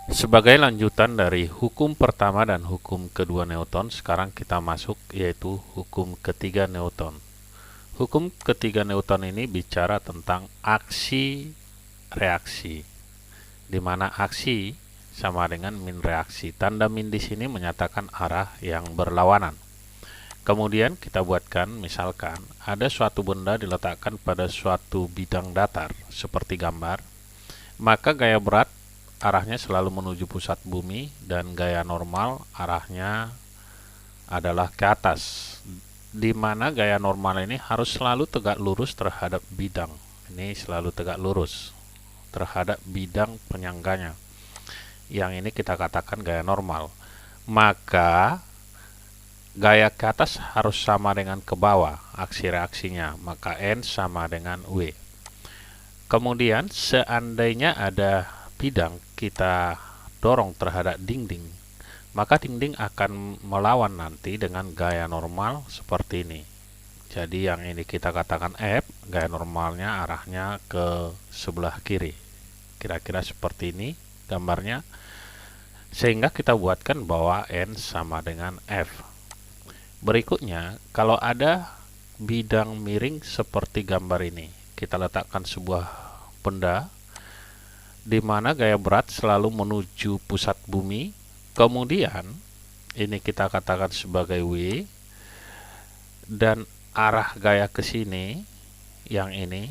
Sebagai lanjutan dari hukum pertama dan hukum kedua Newton, sekarang kita masuk yaitu hukum ketiga Newton. Hukum ketiga Newton ini bicara tentang aksi reaksi, di mana aksi sama dengan min reaksi. Tanda min di sini menyatakan arah yang berlawanan. Kemudian kita buatkan, misalkan ada suatu benda diletakkan pada suatu bidang datar seperti gambar, maka gaya berat arahnya selalu menuju pusat bumi dan gaya normal arahnya adalah ke atas, di mana gaya normal ini harus selalu tegak lurus terhadap bidang. Ini selalu tegak lurus terhadap bidang penyangganya. Yang ini kita katakan gaya normal. Maka gaya ke atas harus sama dengan ke bawah aksi reaksinya, maka N sama dengan W. Kemudian seandainya ada bidang kita dorong terhadap dinding, maka dinding akan melawan nanti dengan gaya normal seperti ini. Jadi yang ini kita katakan F, gaya normalnya arahnya ke sebelah kiri. Kira-kira seperti ini gambarnya. Sehingga kita buatkan bahwa N sama dengan F. Berikutnya, kalau ada bidang miring seperti gambar ini, kita letakkan sebuah benda di mana gaya berat selalu menuju pusat bumi. Kemudian ini kita katakan sebagai W, dan arah gaya ke sini yang ini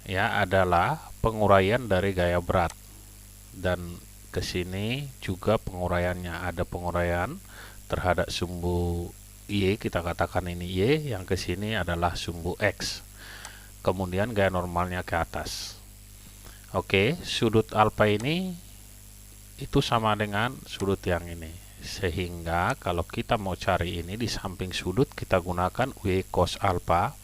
ya adalah penguraian dari gaya berat, dan ke sini juga penguraiannya, ada penguraian terhadap sumbu Y, kita katakan ini Y, yang ke sini adalah sumbu X. Kemudian gaya normalnya ke atas. Oke, sudut alfa ini itu sama dengan sudut yang ini. Sehingga kalau kita mau cari ini di samping sudut, kita gunakan W cos alfa,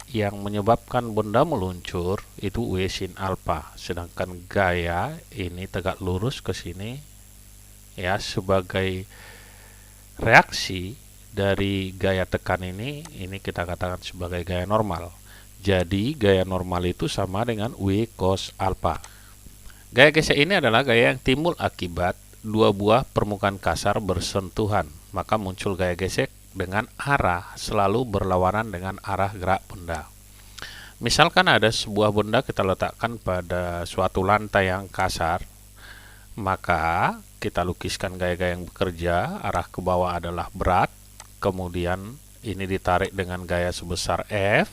yang menyebabkan benda meluncur itu W sin alfa. Sedangkan gaya ini tegak lurus ke sini ya, sebagai reaksi dari gaya tekan ini kita katakan sebagai gaya normal. Jadi gaya normal itu sama dengan W cos alfa. Gaya gesek ini adalah gaya yang timbul akibat dua buah permukaan kasar bersentuhan, maka muncul gaya gesek dengan arah selalu berlawanan dengan arah gerak benda. Misalkan ada sebuah benda kita letakkan pada suatu lantai yang kasar, maka kita lukiskan gaya-gaya yang bekerja. Arah ke bawah adalah berat, kemudian ini ditarik dengan gaya sebesar F,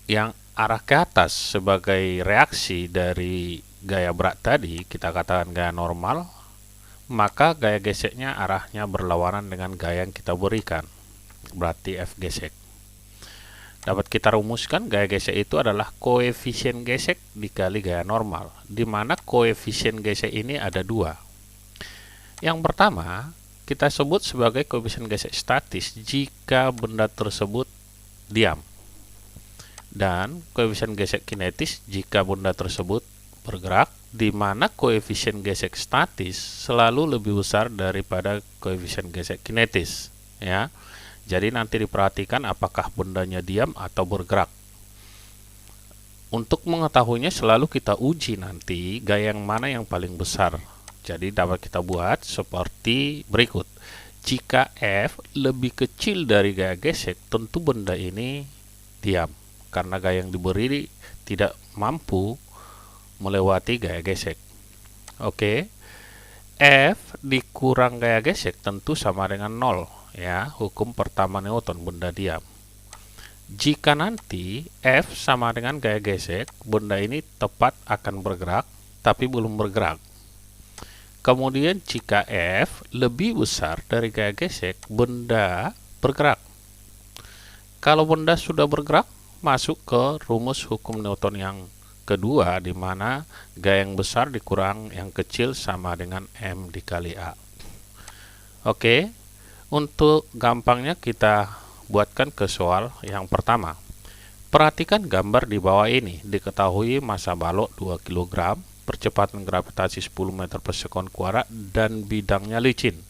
yang arah ke atas sebagai reaksi dari gaya berat tadi kita katakan gaya normal, maka gaya geseknya arahnya berlawanan dengan gaya yang kita berikan, berarti F gesek. Dapat kita rumuskan gaya gesek itu adalah koefisien gesek dikali gaya normal, di mana koefisien gesek ini ada dua. Yang pertama kita sebut sebagai koefisien gesek statis jika benda tersebut diam, dan koefisien gesek kinetis jika benda tersebut bergerak, di mana koefisien gesek statis selalu lebih besar daripada koefisien gesek kinetis ya. Jadi nanti diperhatikan apakah bendanya diam atau bergerak. Untuk mengetahuinya selalu kita uji nanti gaya yang mana yang paling besar. Jadi dapat kita buat seperti berikut. Jika F lebih kecil dari gaya gesek, tentu benda ini diam, karena gaya yang diberi tidak mampu melewati gaya gesek. Oke, F dikurang gaya gesek tentu sama dengan 0 ya, hukum pertama Newton, benda diam. Jika nanti F sama dengan gaya gesek, benda ini tepat akan bergerak tapi belum bergerak. Kemudian jika F lebih besar dari gaya gesek, benda bergerak. Kalau benda sudah bergerak, masuk ke rumus hukum Newton yang kedua, di mana gaya yang besar dikurang yang kecil sama dengan M dikali A. Oke, untuk gampangnya kita buatkan ke soal yang pertama. Perhatikan gambar di bawah ini. Diketahui massa balok 2 kg, percepatan gravitasi 10 meter per sekon kuadrat, dan bidangnya licin.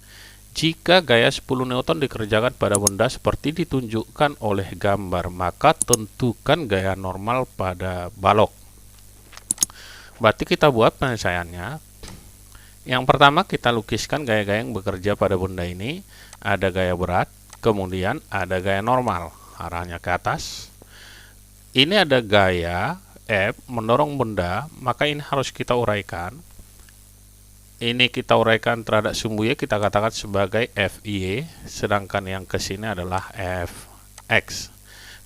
Jika gaya 10 Newton dikerjakan pada benda seperti ditunjukkan oleh gambar, maka tentukan gaya normal pada balok. Berarti kita buat penyelesaiannya. Yang pertama kita lukiskan gaya-gaya yang bekerja pada benda ini. Ada gaya berat, kemudian ada gaya normal, arahnya ke atas. Ini ada gaya F mendorong benda, maka ini harus kita uraikan. Ini kita uraikan terhadap sumbu Y, kita katakan sebagai FY, sedangkan yang ke sini adalah Fx.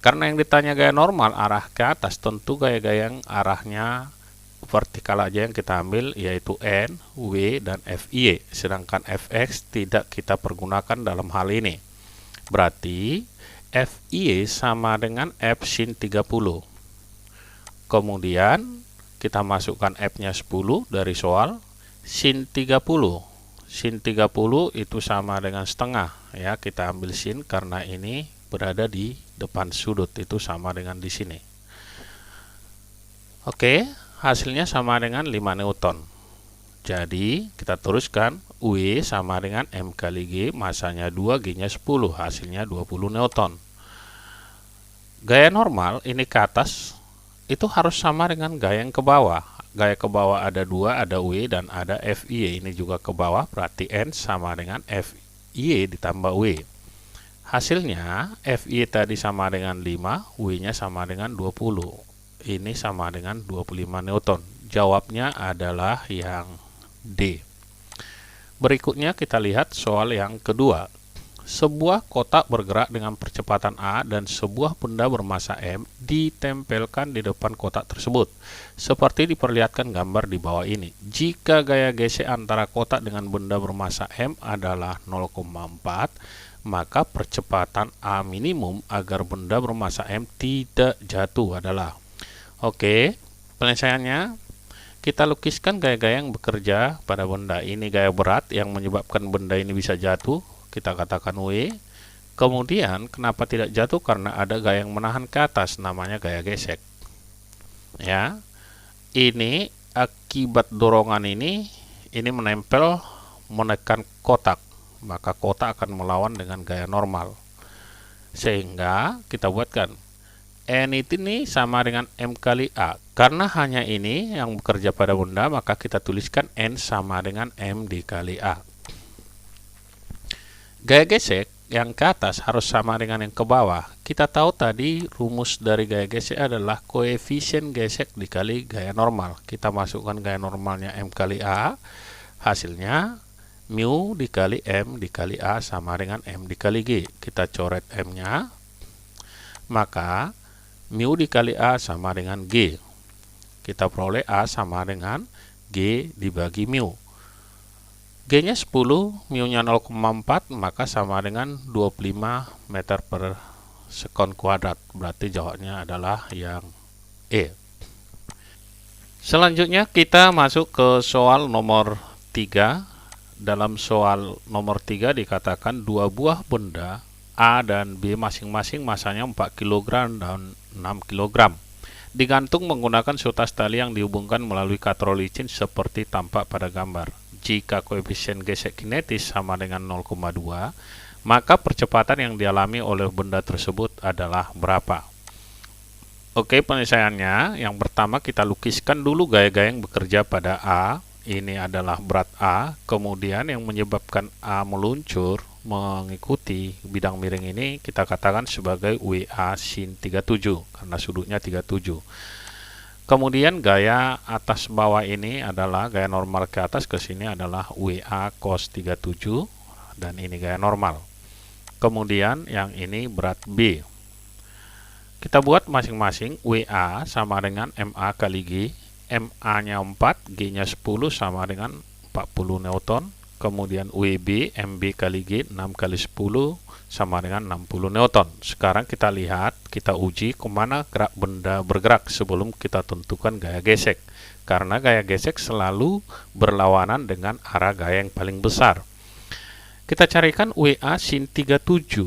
Karena yang ditanya gaya normal arah ke atas, tentu gaya-gaya yang arahnya vertikal aja yang kita ambil, yaitu N, W, dan FY. Sedangkan Fx tidak kita pergunakan dalam hal ini. Berarti FY sama dengan F sin 30. Kemudian kita masukkan F-nya 10 dari soal. Sin 30. Sin 30 itu sama dengan setengah. Ya, kita ambil sin karena ini berada di depan sudut, itu sama dengan di sini. Oke, hasilnya sama dengan 5 Newton. Jadi, kita teruskan W sama dengan M kali G, masanya 2, G-nya 10, hasilnya 20 Newton. Gaya normal ini ke atas, itu harus sama dengan gaya yang ke bawah. Gaya ke bawah ada 2, ada W, dan ada FY. Ini juga ke bawah, berarti N sama dengan FY ditambah W. Hasilnya, FY tadi sama dengan 5, W-nya sama dengan 20. Ini sama dengan 25 Newton. Jawabnya adalah yang D. Berikutnya kita lihat soal yang kedua. Sebuah kotak bergerak dengan percepatan A dan sebuah benda bermasa M ditempelkan di depan kotak tersebut, seperti diperlihatkan gambar di bawah ini. Jika gaya gesek antara kotak dengan benda bermasa M adalah 0,4, maka percepatan A minimum agar benda bermasa M tidak jatuh adalah. Oke, penyelesaiannya kita lukiskan gaya-gaya yang bekerja pada benda. Ini gaya berat yang menyebabkan benda ini bisa jatuh, kita katakan W. Kemudian kenapa tidak jatuh? Karena ada gaya yang menahan ke atas, namanya gaya gesek. Ya, ini akibat dorongan ini menempel menekan kotak, maka kotak akan melawan dengan gaya normal. Sehingga kita buatkan N ini sama dengan M kali A. Karena hanya ini yang bekerja pada benda, maka kita tuliskan N sama dengan M dikali A. Gaya gesek yang ke atas harus sama dengan yang ke bawah. Kita tahu tadi rumus dari gaya gesek adalah koefisien gesek dikali gaya normal. Kita masukkan gaya normalnya M kali A. Hasilnya mu dikali M dikali A sama dengan M dikali G. Kita coret M-nya. Maka mu dikali A sama dengan G. Kita peroleh A sama dengan G dibagi mu. G-nya 10, mu-nya 0,4, maka sama dengan 25 meter per sekon kuadrat. Berarti jawabnya adalah yang E. Selanjutnya kita masuk ke soal nomor 3. Dalam soal nomor 3 dikatakan dua buah benda A dan B masing-masing masanya 4 kg dan 6 kg. Digantung menggunakan sutas tali yang dihubungkan melalui katrol licin seperti tampak pada gambar. Jika koefisien gesek kinetis sama dengan 0,2, maka percepatan yang dialami oleh benda tersebut adalah berapa? Oke, penyelesaiannya yang pertama kita lukiskan dulu gaya-gaya yang bekerja pada A. Ini adalah berat A, kemudian yang menyebabkan A meluncur mengikuti bidang miring ini kita katakan sebagai WA sin 37 karena sudutnya 37. Kemudian gaya atas bawah ini adalah gaya normal ke atas ke sini adalah WA cos 37 dan ini gaya normal. Kemudian yang ini berat B. Kita buat masing-masing WA sama dengan MA kali G. MA-nya 4, G-nya 10 sama dengan 40 Newton. Kemudian WB, MB kali G 6 kali 10 sama dengan 60 Newton. Sekarang kita lihat, kita uji kemana gerak benda bergerak sebelum kita tentukan gaya gesek. Karena gaya gesek selalu berlawanan dengan arah gaya yang paling besar. Kita carikan WA sin 37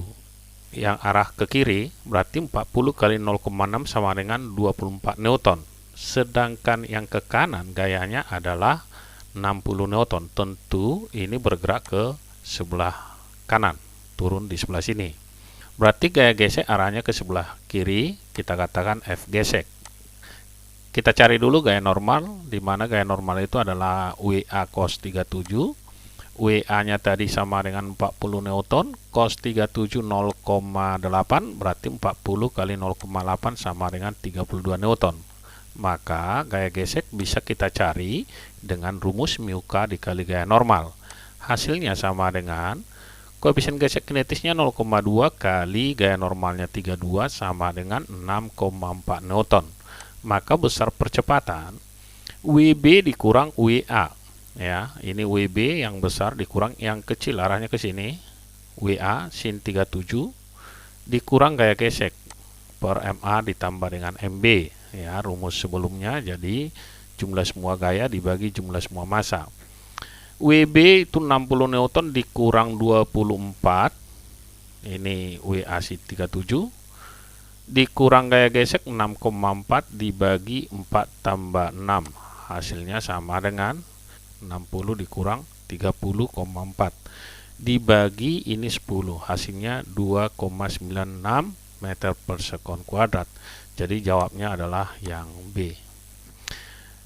yang arah ke kiri, berarti 40 kali 0,6 sama dengan 24 Newton. Sedangkan yang ke kanan gayanya adalah 60 Newton. Tentu ini bergerak ke sebelah kanan, turun di sebelah sini. Berarti gaya gesek arahnya ke sebelah kiri, kita katakan F gesek. Kita cari dulu gaya normal, di mana gaya normal itu adalah WA cos 37. WA-nya tadi sama dengan 40 Newton, cos 37 0,8, berarti 40 kali 0,8 sama dengan 32 Newton. Maka gaya gesek bisa kita cari dengan rumus mu k dikali gaya normal. Hasilnya sama dengan koefisien gesek kinetisnya 0,2 kali gaya normalnya 32 sama dengan 6,4 Newton. Maka besar percepatan WB dikurang WA. Ya, ini WB yang besar dikurang yang kecil arahnya ke sini. WA sin 37 dikurang gaya gesek per MA ditambah dengan MB. Ya, rumus sebelumnya, jadi jumlah semua gaya dibagi jumlah semua massa. WB itu 60 Newton dikurang 24. Ini WA sin 37 dikurang gaya gesek 6,4 dibagi 4 tambah 6. Hasilnya sama dengan 60 dikurang 30,4 dibagi ini 10, hasilnya 2,96 meter per sekon kuadrat. Jadi jawabnya adalah yang B.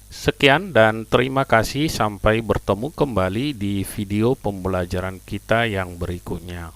Sekian dan terima kasih, sampai bertemu kembali di video pembelajaran kita yang berikutnya.